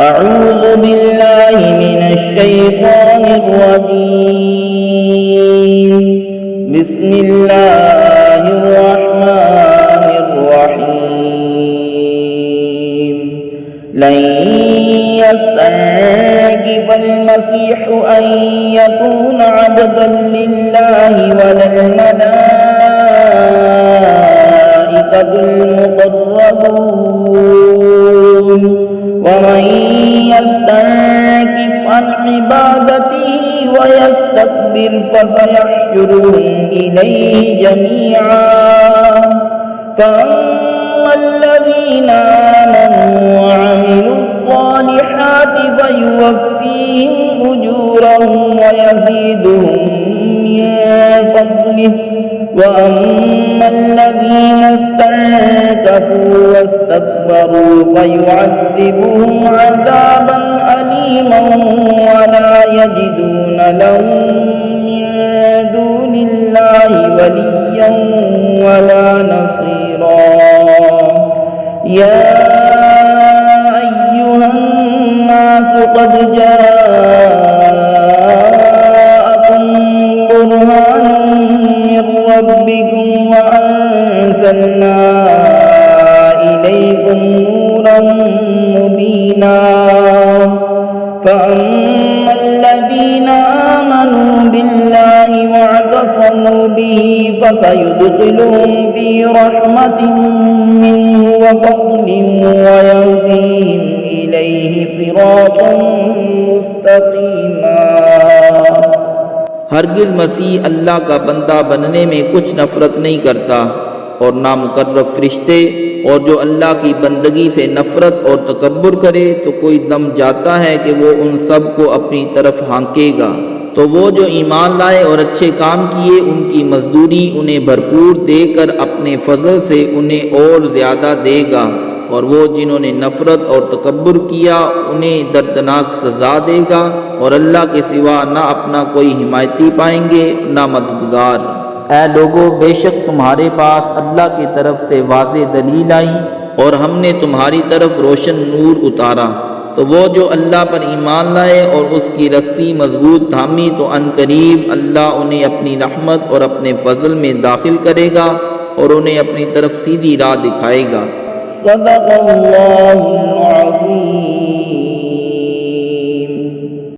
أعوذ बिल्लाहि मिनश्शैतानिर्रजीम बिस्मिल्लाहिर्रहमानिर्रहीम लन यस्तंकिफल मसीहु अन यकून अब्दन लिल्लाहि वलल मलाइकतुल मुक़र्रबून वमन यस्तंकिफ अन इबादतिही वयस्तकबिर फसयहशुरुहुम इलैहि जमीआ فَأَمَّا آمَنُوا وَعَمِلُوا الصَّالِحَاتِ فَيُوَفِّيهِمْ أُجُورَهُمْ وَيَزِيدُهُم مِّن فَضْلِهِ وَأَمَّا الَّذِينَ اسْتَنكَفُوا وَاسْتَكْبَرُوا فَيُعَذِّبُهُمْ عَذَابًا أَلِيمًا وَلَا يَجِدُونَ لَهُم مِّن دُونِ اللَّهِ وَلِيًّا وَلَا نَصِيرًا يا أيها الناس قد جاءكم برهان من ربكم وأنزلنا إليكم نورا مبينا فأما الذين آمنوا بالله واعتصموا به فسيدخلهم في رحمة منه وفضل ويهديهم إليه صراطا مستقيما। हरगिज़ मसीह अल्लाह का बंदा बनने में कुछ नफ़रत नहीं करता और ना मुकर्रब फरिश्ते, और जो अल्लाह की बंदगी से नफ़रत और तकब्बुर करे तो कोई दम जाता है कि वो उन सब को अपनी तरफ हाँकेगा। तो वो जो ईमान लाए और अच्छे काम किए उनकी मजदूरी उन्हें भरपूर देकर अपने फजल से उन्हें और ज़्यादा देगा, और वो जिन्होंने नफ़रत और तकब्बुर किया उन्हें दर्दनाक सज़ा देगा, और अल्लाह के सिवा ना अपना कोई हिमायती पाएंगे ना मददगार। ऐ लोगो, बेशक तुम्हारे पास अल्लाह की तरफ से वाज़े दलील आई और हमने तुम्हारी तरफ रोशन नूर उतारा। तो वो जो अल्लाह पर ईमान लाए और उसकी रस्सी मजबूत थामी तो अनकरीब अल्लाह उन्हें अपनी रहमत और अपने फजल में दाखिल करेगा और उन्हें अपनी तरफ सीधी राह दिखाएगा।